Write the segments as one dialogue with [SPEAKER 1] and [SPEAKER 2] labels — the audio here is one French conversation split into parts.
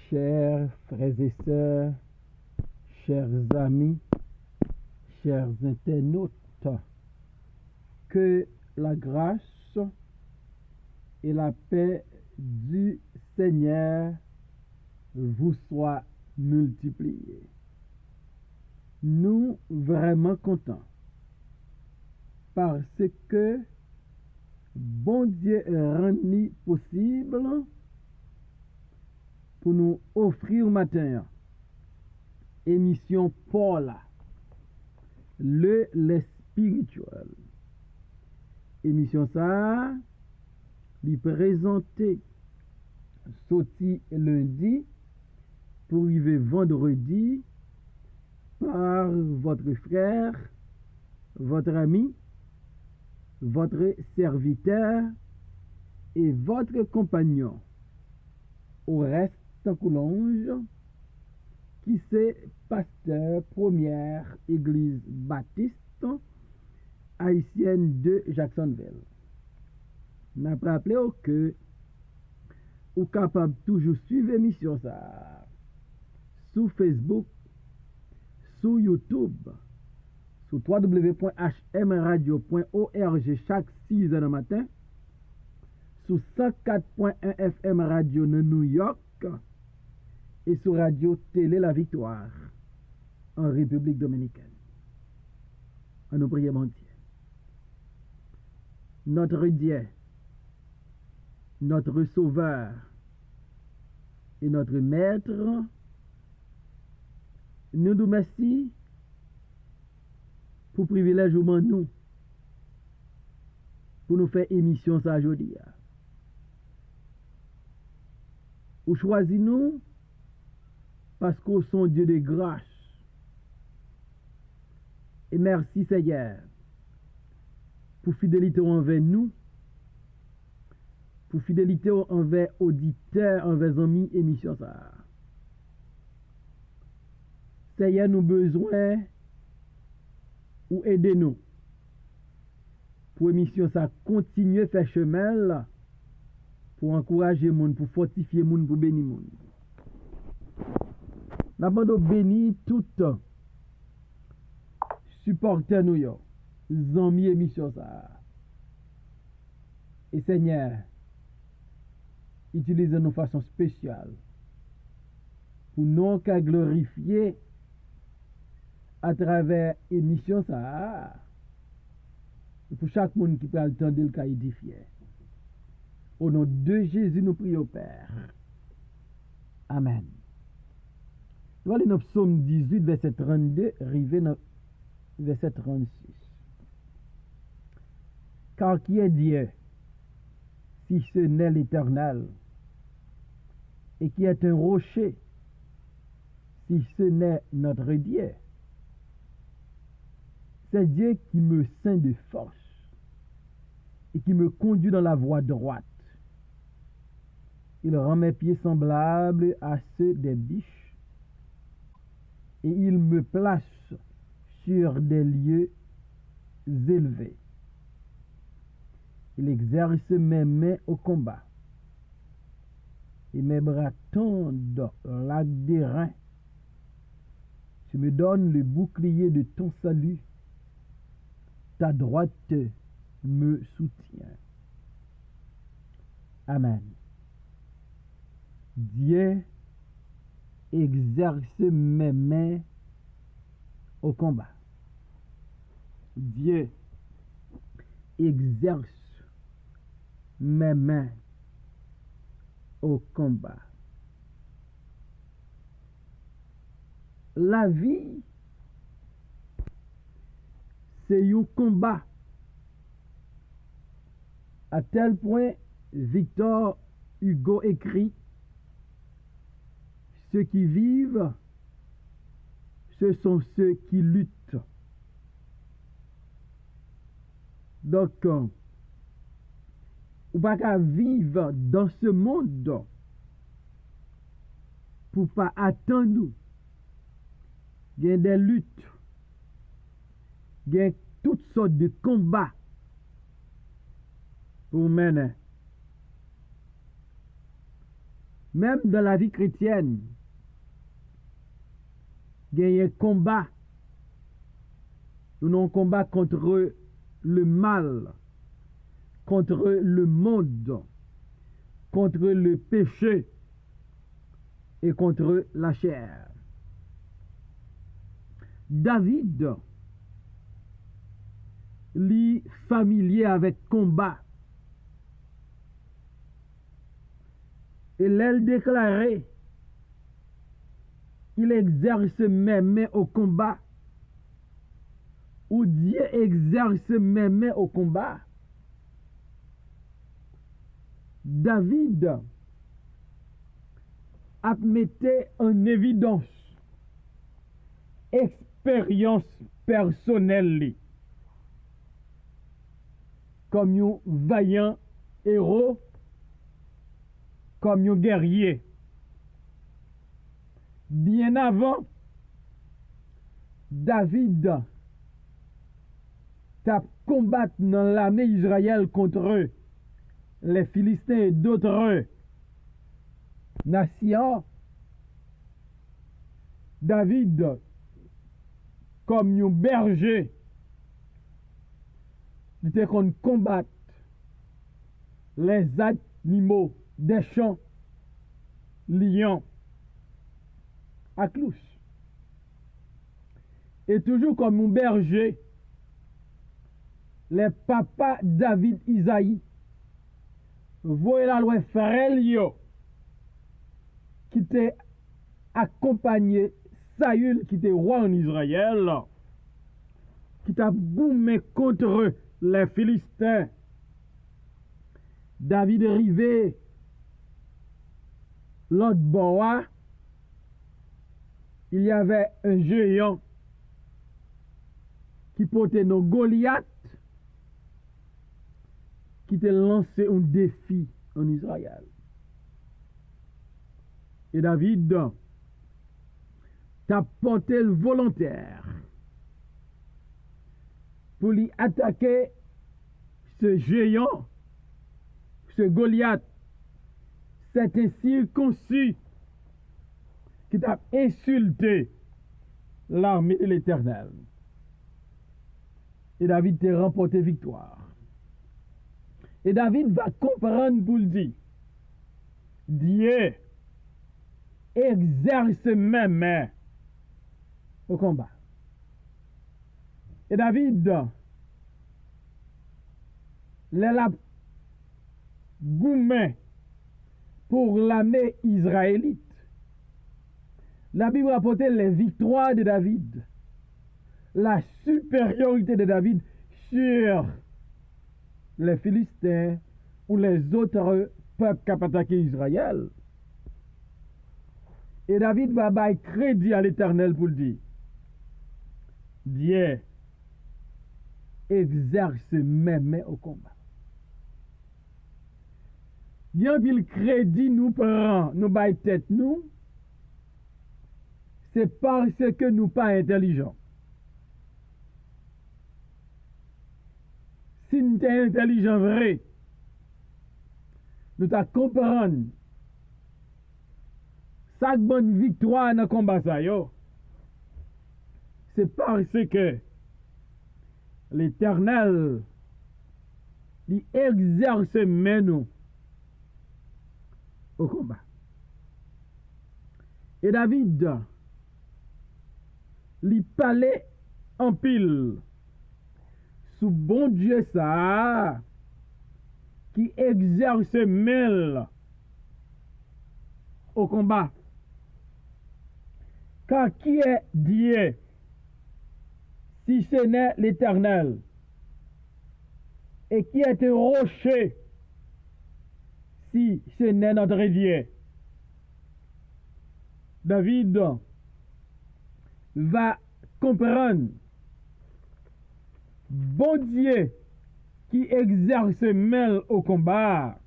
[SPEAKER 1] Chers frères et sœurs, chers amis, chers internautes, que la grâce et la paix du Seigneur vous soient multipliées. Nous vraiment contents parce que bon Dieu rendu possible pour nous offrir au matin émission Paula, le spirituel. Émission ça, lui présenter sorti lundi pour arriver vendredi par votre frère, votre ami, votre serviteur et votre compagnon. Au reste Coulonge, qui c'est pasteur première église baptiste haïtienne de Jacksonville. N'a pas rappelé que ou capable toujours suivre l'émission ça sur Facebook, sur YouTube, sur www.hmradio.org chaque 6h du matin, sur 104.1 FM Radio de New York et sur Radio Télé La Victoire en République Dominicaine. En nous prions, mon Dieu. Notre Dieu, notre Sauveur et notre Maître, nous nous remercions pour privilège au nous pour nous faire émission ça aujourd'hui. Ou choisis nous parce qu'on sont Dieu de grâce. Et merci Seigneur pour fidélité envers nous, pour fidélité envers auditeurs, envers amis émission ça. Seigneur, nous besoin ou aidez-nous pour émission ça continuer faire chemin là, pour encourager monde, pour fortifier monde, pour bénir monde. N'a pas béni tout supporter nous yo, amis émission ça. Et Seigneur, utilisez nous façon spéciale pour nous qu'à glorifier à travers émission ça. Et pour chaque monde qui peut entendre le cas édifié. Au nom de Jésus, nous prions, Père. Amen. Nous allons dans Psaume 18, verset 32, arriver dans verset 36. Car qui est Dieu, si ce n'est l'Éternel, et qui est un rocher, si ce n'est notre Dieu? C'est Dieu qui me ceint de force et qui me conduit dans la voie droite. Il rend mes pieds semblables à ceux des biches et il me place sur des lieux élevés. Il exerce mes mains au combat et mes bras tendent l'arc des reins. Tu me donnes le bouclier de ton salut. Ta droite me soutient. Amen. Dieu exerce mes mains au combat. Dieu exerce mes mains au combat. La vie, c'est un combat. À tel point, Victor Hugo écrit, ceux qui vivent, ce sont ceux qui luttent. Donc, on ne peut pas vivre dans ce monde pour ne pas attendre. Il y a des luttes. Il y a toutes sortes de combats pour mener. Même dans la vie chrétienne, il y a un combat. Nous avons un combat contre le mal, contre le monde, contre le péché et contre la chair. David, lui familier avec combat, et l'aile déclaré, il exerce mes mains au combat, ou Dieu exerce mes mains au combat. David a mis en évidence expérience personnelle comme un vaillant héros, comme un guerrier. Bien avant, David t'a combattu dans l'armée Israël contre les Philistins et d'autres nations. David, comme un berger, il était qu'on combatte les animaux des champs, lions, à clouche. Et toujours comme un berger, les papas David Isaïe, voyaient la loi frère qui était accompagné Saül, qui était roi en Israël, qui t'a boumé contre les Philistins. David est arrivé, l'autre bois, il y avait un géant qui portait nos Goliath, qui t'a lancé un défi en Israël. Et David t'a porté le volontaire pour lui attaquer ce géant, ce Goliath, cet incirconcis qui t'a insulté l'armée de l'Éternel. Et David t'a remporté victoire. Et David va comprendre pour le dire, Dieu exerce mes mains au combat. Et David, la gourmet pour l'armée israélite. La Bible rapporte les victoires de David, la supériorité de David sur les Philistins ou les autres peuples qui ont attaqué Israël. Et David va bailler crédit à l'Éternel pour le dire, Dieu exerce mes mains au combat. Bien qu'il crédit nous prend, nous baille tête nous, c'est parce que nous pas intelligents. Si nous sommes intelligents vrai, nous ta comprendre chaque bonne victoire dans le combat ça yo, c'est parce que l'Éternel il exerce mes nous au combat. Et David il parlait en pile sous bon Dieu ça qui exerce mêle au combat. Car qui est Dieu si ce n'est l'Éternel? Et qui est un rocher si ce n'est notre Dieu? David va comprendre bon Dieu qui exerce mêle au combat.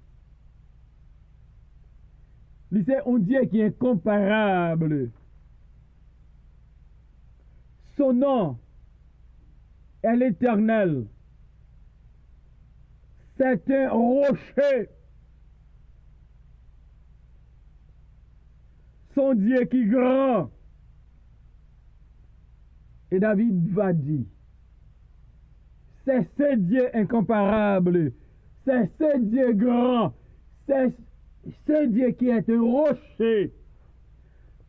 [SPEAKER 1] C'est un Dieu qui est incomparable. Son nom est l'Éternel. C'est un rocher. son Dieu qui est grand. Et David va dire, c'est ce Dieu incomparable, c'est ce Dieu grand, c'est ce Dieu qui est un rocher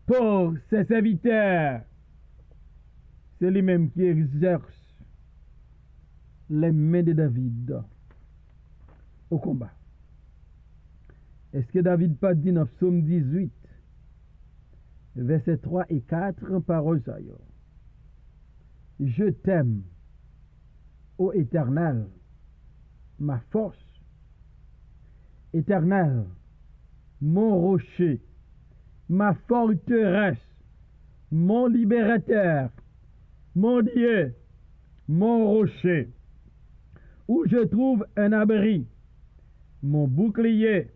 [SPEAKER 1] pour ses serviteurs. C'est lui-même qui exerce les mains de David au combat. Est-ce que David pas dit dans Psaume 18, versets 3 et 4, parole ça yo? Je t'aime, ô Éternel, ma force. Éternel, mon rocher, ma forteresse, mon libérateur, mon Dieu, mon rocher, où je trouve un abri, mon bouclier,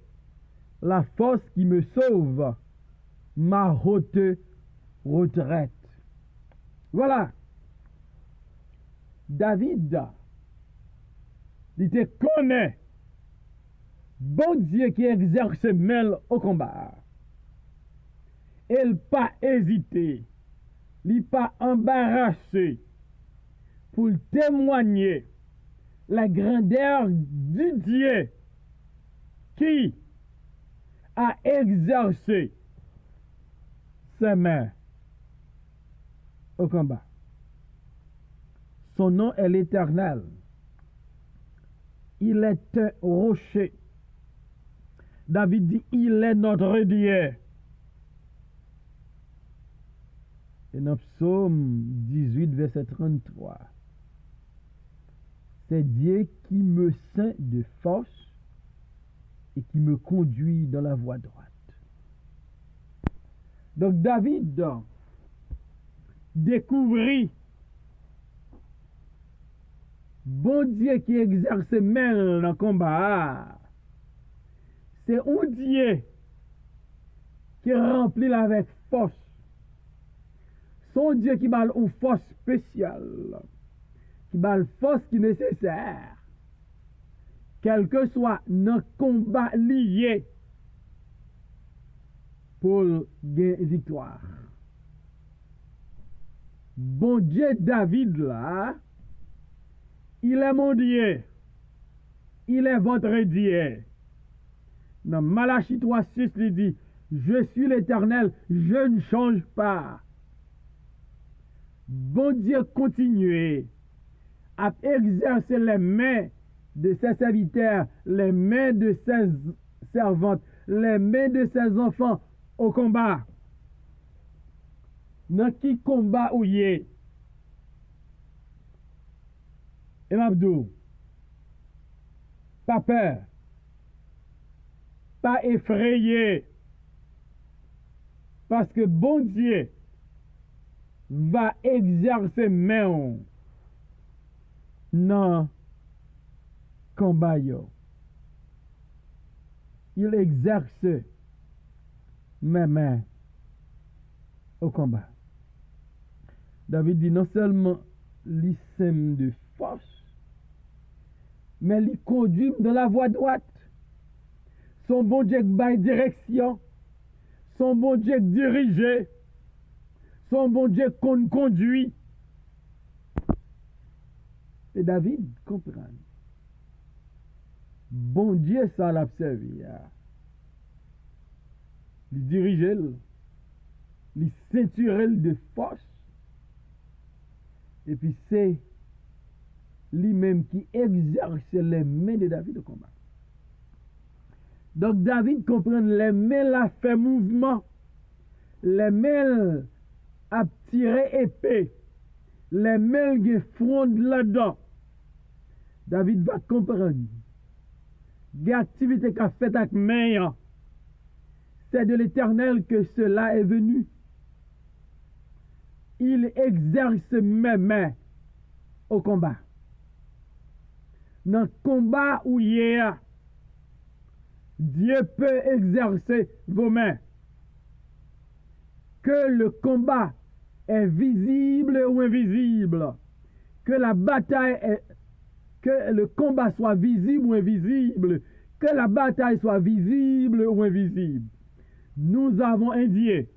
[SPEAKER 1] la force qui me sauve, ma haute retraite. Voilà. David, il te connaît. Bon Dieu qui exerce mêle au combat. Il pas hésité, il pas embarrassé pour témoigner la grandeur du Dieu qui a exercé ses mains au combat. Son nom est l'Éternel. Il est un rocher. David dit, il est notre Dieu. Et dans Psaume 18, verset 33, c'est Dieu qui me ceint de force et qui me conduit dans la voie droite. Donc David découvrit bon Dieu qui exerce même dans le combat. C'est un Dieu qui remplit avec force. Son Dieu qui bat une force spéciale, qui bat une force qui est nécessaire, quel que soit notre combat lié pour gagner victoire. Bon Dieu David là, il est mon Dieu, il est votre Dieu. Dans Malachie 3:6, il dit, je suis l'Éternel, je ne change pas. Bon Dieu continue à exercer les mains de ses serviteurs, les mains de ses servantes, les mains de ses enfants au combat. Dans qui combat ou yé? Et m'abdou, pas peur, pas effrayé, parce que bon Dieu va exercer main dans combat yo. Il exerce mes mains au combat. David dit non seulement il sème de force, mais il conduit dans la voie droite. Son bon Dieu bail direction, son bon Dieu dirige, son bon Dieu conduit. Et David comprend. Bon Dieu, ça l'a servi. Il dirige, il ceinture de force. Et puis c'est lui-même qui exerce les mains de David au combat. Donc David comprend les mains la fait mouvement, les mains a tiré épée, les mains qui fondent là-dedans. David va comprendre. L'activité qu'a faite avec main, c'est de l'Éternel que cela est venu. Il exerce mes mains au combat. Dans le combat où il y a, Dieu peut exercer vos mains. Que le combat est visible ou invisible, que la bataille est, que le combat soit visible ou invisible, que la bataille soit visible ou invisible. Nous avons un Dieu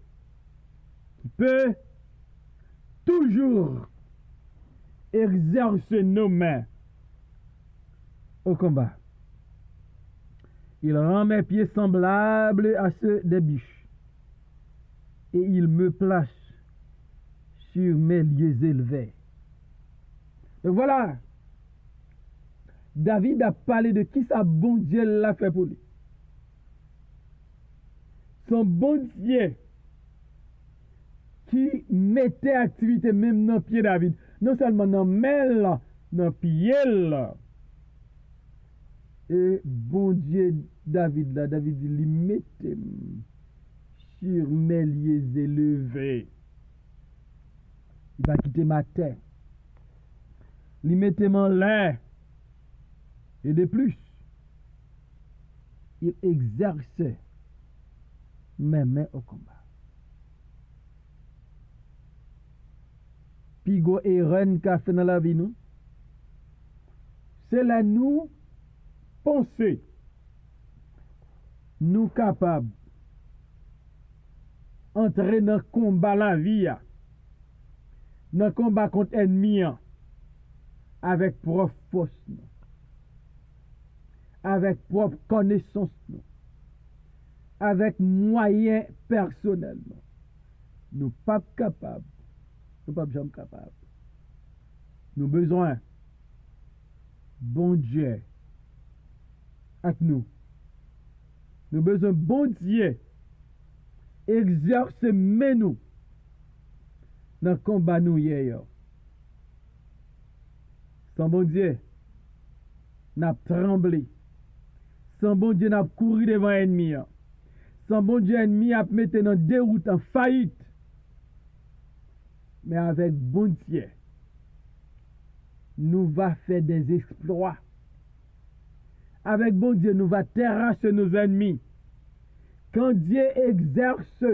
[SPEAKER 1] qui peut toujours exercer nos mains au combat. Il rend mes pieds semblables à ceux des biches, et il me place sur mes lieux élevés. Donc voilà, David a parlé de qui sa bon Dieu l'a fait pour lui. Son bon Dieu qui mettait activité même dans le pied David. Non seulement dans le main, dans le pied. Et bon Dieu, David, là, David dit, il mettait sur mes lieux élevés. Il va quitter ma terre. Il mettait en l'air. Et de plus, il exerçait mes mains au combat. Pigo et Ren qu'a fait dans la vie, nous, c'est là nous penser, nous capables entrer dans le combat la vie, dans le combat contre l'ennemi, avec propre force, avec propre connaissance, avec moyens personnels. Nous pas capables. Nous pas jamais capables. Nous besoin bon Dieu avec nous. Nous besoin bon Dieu exercer nous dans le combat nous hier. Sans bon Dieu, n'a tremblé. Sans bon Dieu, n'a couru devant l'ennemi. Sans bon Dieu, l'ennemi a mis dans déroute, en faillite. Mais avec bon Dieu, nous va faire des exploits. Avec bon Dieu, nous va terrasser nos ennemis. Quand Dieu exerce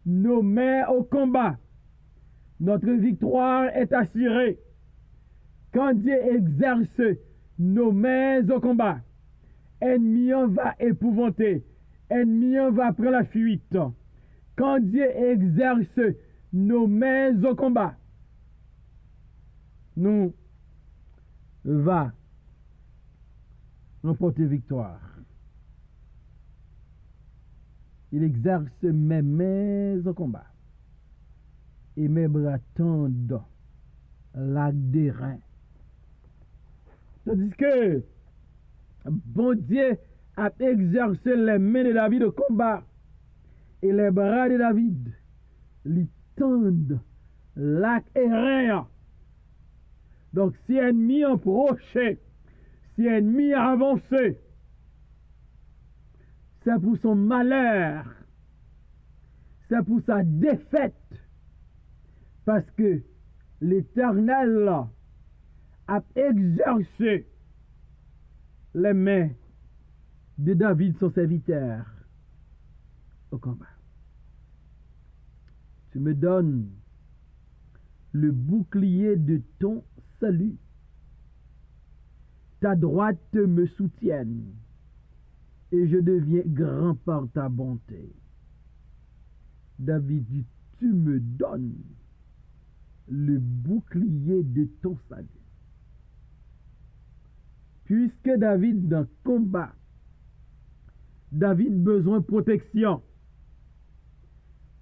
[SPEAKER 1] nos mains au combat, notre victoire est assurée. Quand Dieu exerce nos mains au combat, ennemi va épouvanter, ennemi va prendre la fuite. Quand Dieu exerce nos mains au combat, nous va remporter victoire. Il exerce mes mains au combat et mes bras tendent l'acte des reins. Tandis que bon Dieu a exercé les mains de David au combat et les bras de David lui tendent l'acte et reins. Donc si ennemi approché, si ennemi a avancé, c'est pour son malheur, c'est pour sa défaite, parce que l'Éternel a exercé les mains de David, son serviteur, au combat. Tu me donnes le bouclier de ton salut. Ta droite me soutienne et je deviens grand par ta bonté. David dit, tu me donnes le bouclier de ton salut. Puisque David dans le combat, David besoin de protection.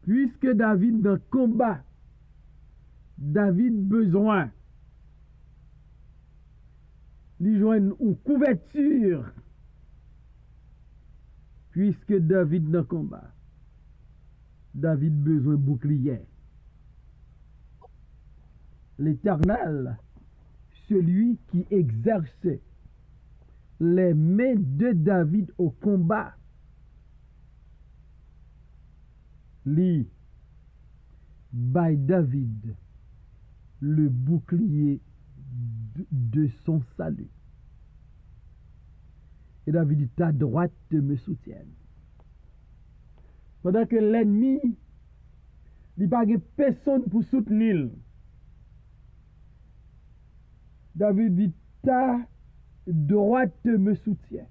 [SPEAKER 1] Puisque David dans le combat, David besoin de joindre une couverture. Puisque David dans le combat, David besoin de bouclier. L'Éternel, celui qui exerçait les mains de David au combat, lui, by David, le bouclier de son salut. Et David dit, ta droite me soutienne. Pendant que l'ennemi, il n'y a pas personne pour soutenir. David dit, ta droite me soutient.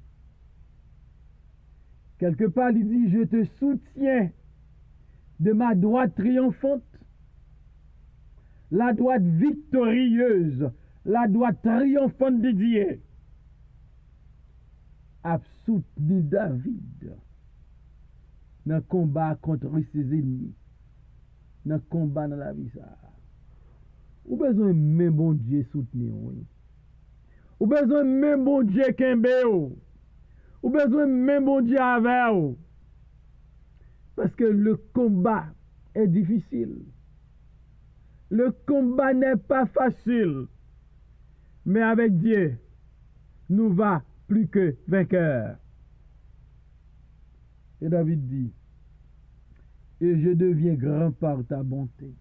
[SPEAKER 1] Quelque part, il dit, je te soutiens de ma droite triomphante, la droite victorieuse, la droite triomphante de Dieu, a soutenu David dans le combat contre ses ennemis, dans le combat dans la vie. Ou besoin même bon Dieu soutenir, oui. Ou besoin même bon Dieu kembe ou besoin même bon Dieu avec ou. Parce que le combat est difficile. Le combat n'est pas facile. Mais avec Dieu, nous va plus que vainqueurs. Et David dit, et je deviens grand par ta bonté.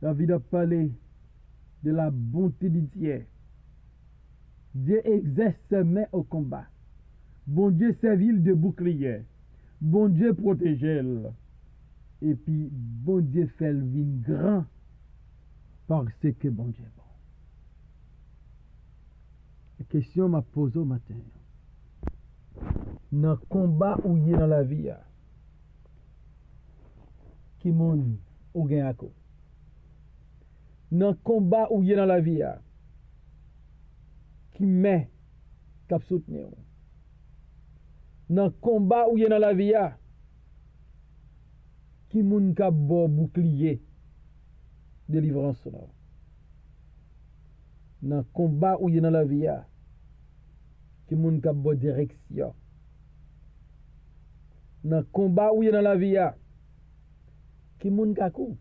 [SPEAKER 1] David a parlé de la bonté de Dieu. Dieu exerce ses mains au combat. Bon Dieu servit de bouclier. Bon Dieu protège. Et puis, bon Dieu fait le vin grand parce que bon Dieu est bon. La question m'a posée au matin. Dans le combat où il est dans la vie, qui monde ou gagne à quoi? Dans le combat où il est dans la vie, qui met cap soutenir. Dans le combat où il est dans la vie, qui moun cap bo bouclier délivrance là. Dans le combat où il est dans la vie, qui moun cap bo direction. Dans le combat où il est dans la vie, qui moun kakou.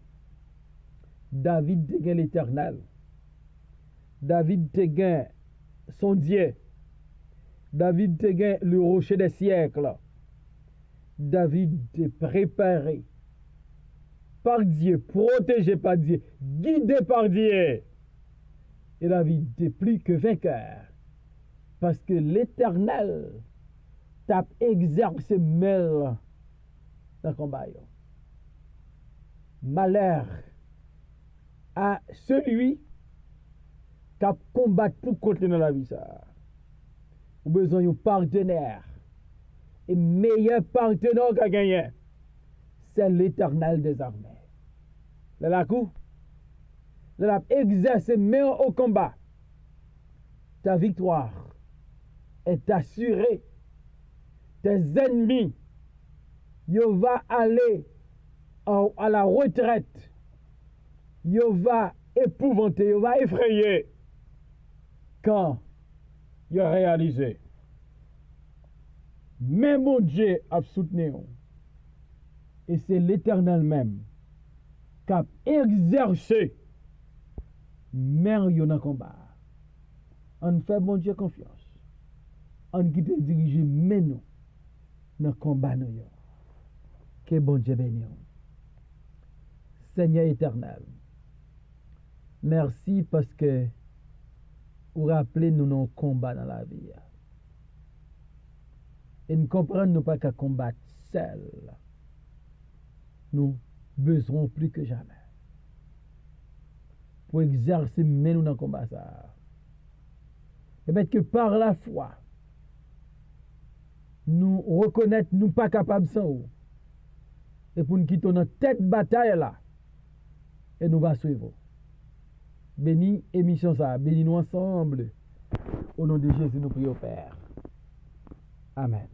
[SPEAKER 1] David te gen l'Éternel. David te gen son Dieu. David te gen le rocher des siècles. David te préparé par Dieu, protégé par Dieu, guidé par Dieu. Et David était plus que vainqueur. Parce que l'Éternel t'a exercé mêle dans le combat. Malheur à celui qui a combattu pour continuer dans la vie. Ou besoin d'un partenaire. Et meilleur partenaire qu'a gagné, c'est l'Éternel des armées. La coup, la exercer meilleur au combat. Ta victoire est assurée. Tes ennemis, ils vont aller à la retraite. Ils vont épouvanter, ils vont effrayer quand ils ont réalisé. Mais mon Dieu a soutenu. Et c'est l'Éternel même qui a exercé merveilleux dans le combat. On fait mon Dieu confiance. On qui te dirige mais nous dans le combat. Que bon Dieu bénisse. Seigneur éternel, merci parce que vous rappelez nous nos combats dans la vie. Et nous comprenons nous pas qu'à combattre seul. Nous besoin plus que jamais pour exercer mais nous dans le combat ça. Et bien que par la foi, nous reconnaître nous pas capables sans vous. Et pour nous quitter notre tête bataille là. Et nous va suivre. Bénis émission ça, bénis nous ensemble. Au nom de Jésus, nous prions Père. Amen.